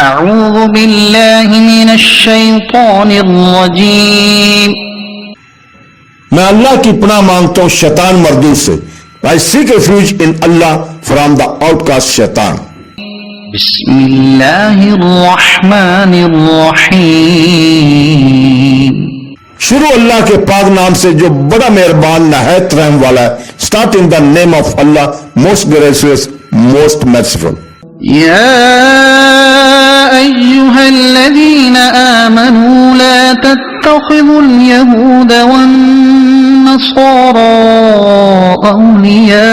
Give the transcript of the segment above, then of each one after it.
अऊज़ु बिल्लाहि मिनश शैतानिर रजीम। मैं अल्लाह की पनाह मांगता हूं शैतान मर्दूद से। I seek refuge in Allah from the outcast शैतान। बिस्मिल्लाहिर रहमानिर रहीम। शुरू अल्लाह के पाक नाम से जो बड़ा मेहरबान नहायत रहम वाला है। Start in the name of Allah most gracious most merciful. या अय्युहल्लज़ीना आमनू ला तत्तखिज़ुल यहूद वन नसारा औलिया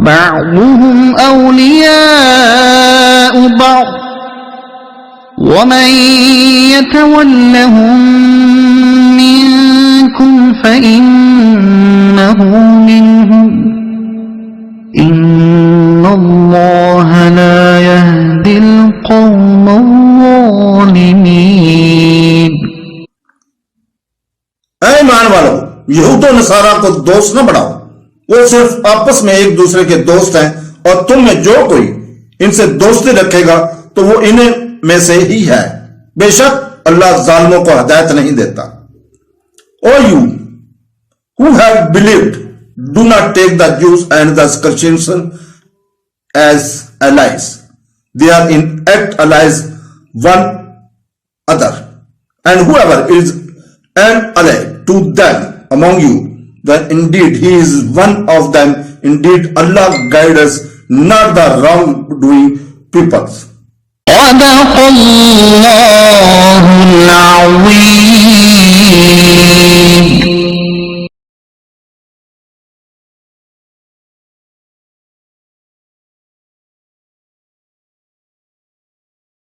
बअदुहुम औलियाउ बअद वमन यतवल्लहुम मिनकुम फइन्नहु मिनहुम इन्नल्लाह ला यहदिल कौमज़्ज़ालिमीन। ऐ ईमान वालों, यहूद और नसारा को दोस्त न बनाओ, वो सिर्फ आपस में एक दूसरे के दोस्त हैं और तुम में जो कोई इनसे दोस्ती रखेगा तो वो इन्हें में से ही है। बेशक अल्लाह जालिमों को हिदायत नहीं देता। ओ you who have believed, do not take the Jews and the Christians as allies. They are in act allies one other, and whoever is an ally to them among you, then indeed he is one of them. Indeed Allah guides not the wrongdoing peoples. सदक़ल्लाहुल अज़ीम।